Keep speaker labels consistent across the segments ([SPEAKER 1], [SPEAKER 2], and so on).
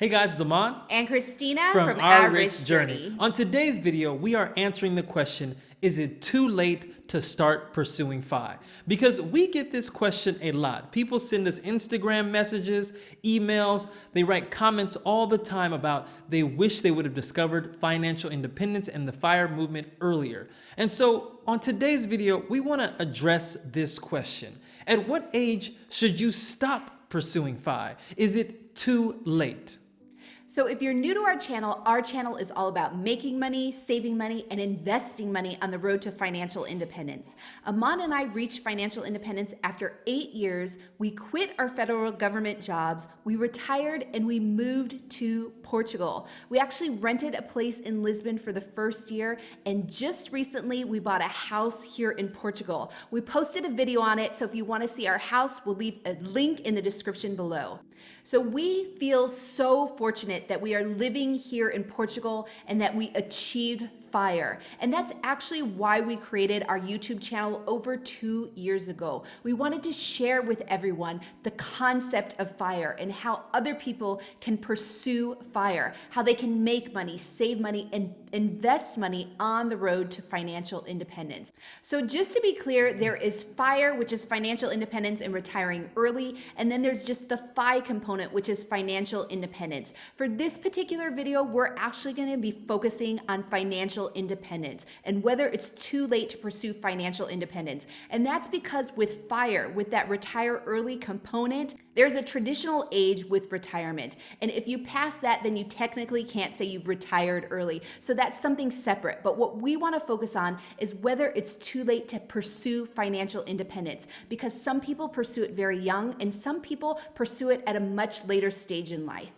[SPEAKER 1] Hey guys, it's Aman
[SPEAKER 2] And Christina
[SPEAKER 1] from
[SPEAKER 2] from
[SPEAKER 1] Our
[SPEAKER 2] Our
[SPEAKER 1] Rich
[SPEAKER 2] Rich
[SPEAKER 1] Journey.
[SPEAKER 2] Journey.
[SPEAKER 1] On today's video, we are answering the question, is it too late to start pursuing FI? Because we get this question a lot. People send us Instagram messages, emails, they write comments all the time about they wish they would have discovered financial independence and the FIRE movement earlier. And so on today's video, we want to address this question. At what age should you stop pursuing FI? Is it too late?
[SPEAKER 2] So if you're new to our channel is all about making money, saving money, and investing money on the road to financial independence. Aman and I reached financial independence after 8 years. We quit our federal government jobs, we retired, and we moved to Portugal. We actually rented a place in Lisbon for the first year, and just recently we bought a house here in Portugal. We posted a video on it, so if you want to see our house, we'll leave a link in the description below. So we feel so fortunate that we are living here in Portugal and that we achieved FIRE. And that's actually why we created our YouTube channel over 2 years ago. We wanted to share with everyone the concept of FIRE and how other people can pursue FIRE, how they can make money, save money, and invest money on the road to financial independence. So just to be clear, there is FIRE, which is financial independence and retiring early, and then there's just the FI component, which is financial independence. For this particular video, we're actually going to be focusing on financial independence and whether it's too late to pursue financial independence. And that's because with FIRE, with that retire early component, there's a traditional age with retirement. And if you pass that, then you technically can't say you've retired early. So that's something separate. But what we want to focus on is whether it's too late to pursue financial independence, because some people pursue it very young and some people pursue it at a much later stage in life.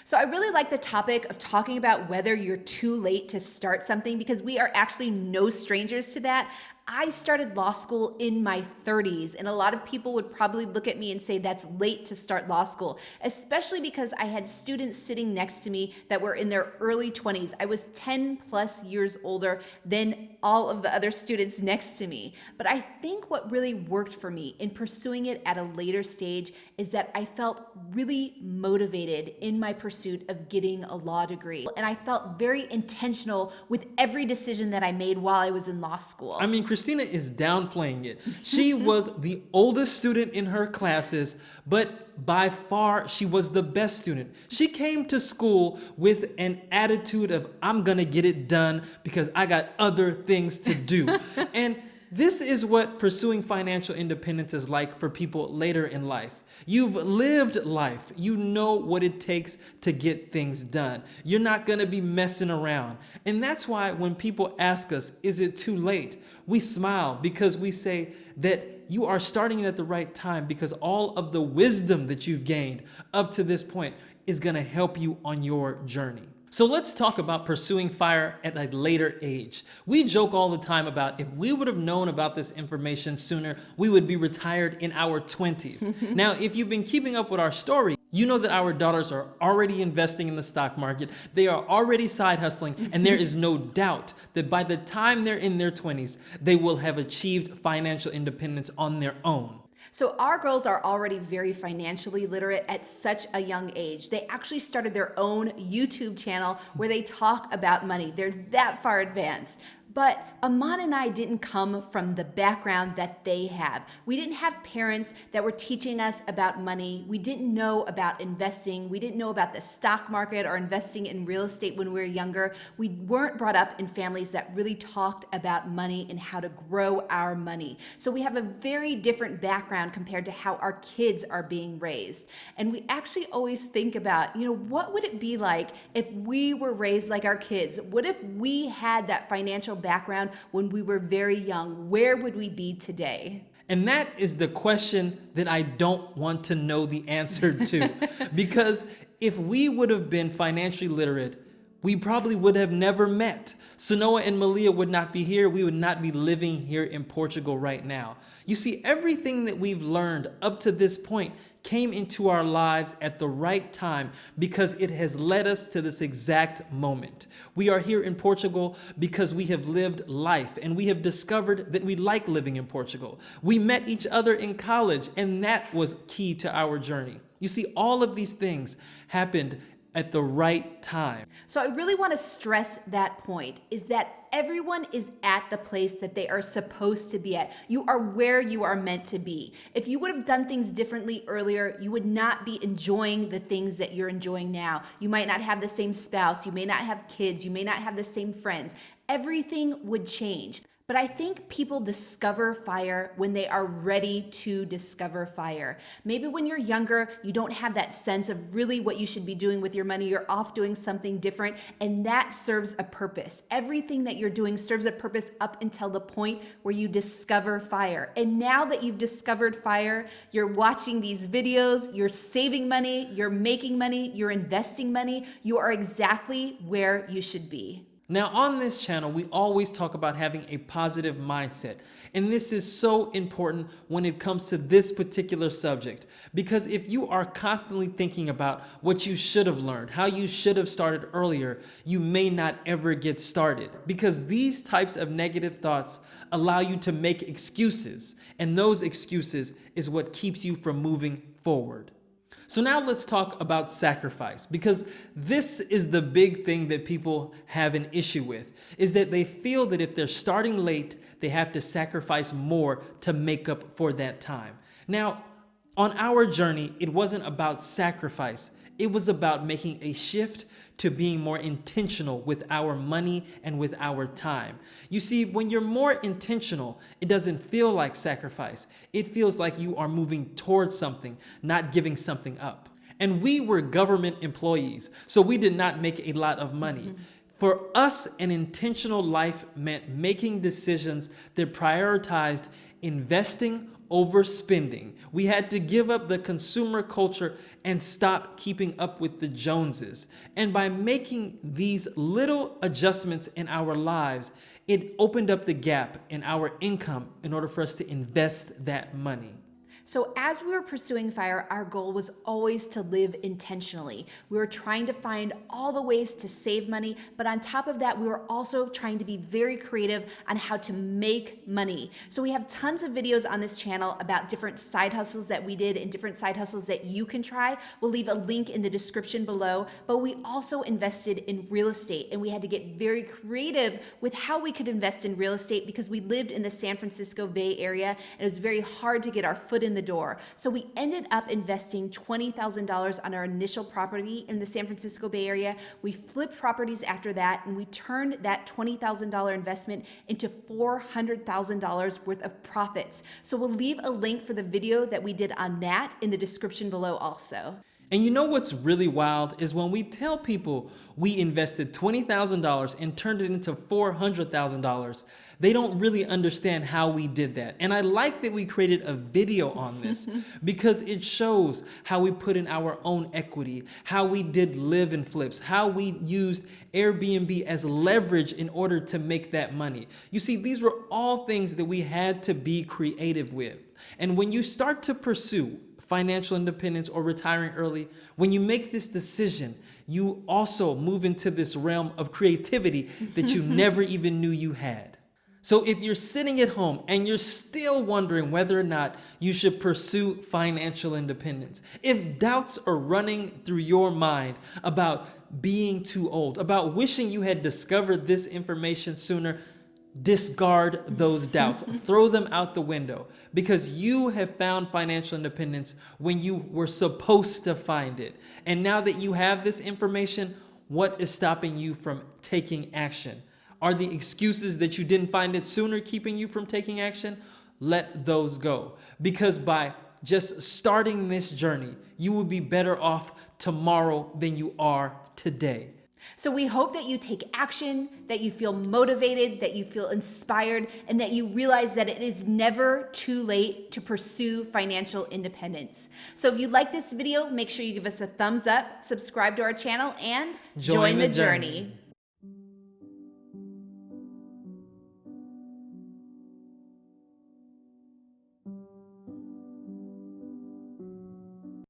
[SPEAKER 2] So I really like the topic of talking about whether you're too late to start something, because we are actually no strangers to that. I started law school in my 30s, and a lot of people would probably look at me and say that's late to start law school, especially because I had students sitting next to me that were in their early 20s. I was 10 plus years older than all of the other students next to me. But I think what really worked for me in pursuing it at a later stage is that I felt really motivated in my pursuit of getting a law degree. And I felt very intentional with every decision that I made while I was in law school.
[SPEAKER 1] I mean, Christina is downplaying it. She was the oldest student in her classes, but by far she was the best student. She came to school with an attitude of, I'm gonna get it done because I got other things to do. And this is what pursuing financial independence is like for people later in life. You've lived life. You know what it takes to get things done. You're not going to be messing around. And that's why when people ask us, is it too late? We smile because we say that you are starting it at the right time, because all of the wisdom that you've gained up to this point is going to help you on your journey. So let's talk about pursuing FIRE at a later age. We joke all the time about if we would have known about this information sooner, we would be retired in our 20s. Now, if you've been keeping up with our story, you know that our daughters are already investing in the stock market. They are already side hustling, and there is no doubt that by the time they're in their 20s, they will have achieved financial independence on their own.
[SPEAKER 2] So our girls are already very financially literate at such a young age. They actually started their own YouTube channel where they talk about money. They're that far advanced. But Aman and I didn't come from the background that they have. We didn't have parents that were teaching us about money. We didn't know about investing. We didn't know about the stock market or investing in real estate when we were younger. We weren't brought up in families that really talked about money and how to grow our money. So we have a very different background compared to how our kids are being raised. And we actually always think about, what would it be like if we were raised like our kids? What if we had that financial background when we were very young? Where would we be today?
[SPEAKER 1] And that is the question that I don't want to know the answer to. Because if we would have been financially literate, we probably would have never met. Sanoa and Malia would not be here. We would not be living here in Portugal right now. You see, everything that we've learned up to this point came into our lives at the right time because it has led us to this exact moment. We are here in Portugal because we have lived life and we have discovered that we like living in Portugal. We met each other in college, and that was key to our journey. You see, all of these things happened at the right time.
[SPEAKER 2] So I really want to stress that point, is that everyone is at the place that they are supposed to be at. You are where you are meant to be. If you would have done things differently earlier, you would not be enjoying the things that you're enjoying now. You might not have the same spouse, you may not have kids, you may not have the same friends. Everything would change. But I think people discover fire when they are ready to discover fire. Maybe when you're younger, you don't have that sense of really what you should be doing with your money. You're off doing something different, and that serves a purpose. Everything that you're doing serves a purpose up until the point where you discover fire. And now that you've discovered fire, you're watching these videos, you're saving money, you're making money, you're investing money. You are exactly where you should be.
[SPEAKER 1] Now, on this channel, we always talk about having a positive mindset. And this is so important when it comes to this particular subject, because if you are constantly thinking about what you should have learned, how you should have started earlier, you may not ever get started, because these types of negative thoughts allow you to make excuses, and those excuses is what keeps you from moving forward. So now let's talk about sacrifice, because this is the big thing that people have an issue with, is that they feel that if they're starting late, they have to sacrifice more to make up for that time. Now, on our journey, it wasn't about sacrifice. It was about making a shift to being more intentional with our money and with our time. You see, when you're more intentional, it doesn't feel like sacrifice. It feels like you are moving towards something, not giving something up. And we were government employees, so we did not make a lot of money. For us, an intentional life meant making decisions that prioritized investing over spending. We had to give up the consumer culture and stop keeping up with the Joneses. And by making these little adjustments in our lives, it opened up the gap in our income in order for us to invest that money.
[SPEAKER 2] So as we were pursuing fire, our goal was always to live intentionally. We were trying to find all the ways to save money, but on top of that, we were also trying to be very creative on how to make money. So we have tons of videos on this channel about different side hustles that we did and different side hustles that you can try. We'll leave a link in the description below, but we also invested in real estate, and we had to get very creative with how we could invest in real estate because we lived in the San Francisco Bay Area, and it was very hard to get our foot in the door. So we ended up investing $20,000 on our initial property in the San Francisco Bay Area. We flipped properties after that, and we turned that $20,000 investment into $400,000 worth of profits. So we'll leave a link for the video that we did on that in the description below also.
[SPEAKER 1] And you know what's really wild is when we tell people we invested $20,000 and turned it into $400,000, they don't really understand how we did that. And I like that we created a video on this because it shows how we put in our own equity, how we did live in flips, how we used Airbnb as leverage in order to make that money. You see, these were all things that we had to be creative with. And when you start to pursue financial independence or retiring early, when you make this decision, you also move into this realm of creativity that you never even knew you had. So if you're sitting at home and you're still wondering whether or not you should pursue financial independence, if doubts are running through your mind about being too old, about wishing you had discovered this information sooner, discard those doubts. Throw them out the window, because you have found financial independence when you were supposed to find it. And now that you have this information, what is stopping you from taking action? Are the excuses that you didn't find it sooner keeping you from taking action? Let those go, because by just starting this journey, you will be better off tomorrow than you are today.
[SPEAKER 2] So we hope that you take action, that you feel motivated, that you feel inspired, and that you realize that it is never too late to pursue financial independence. So if you like this video, make sure you give us a thumbs up, subscribe to our channel, and join the journey.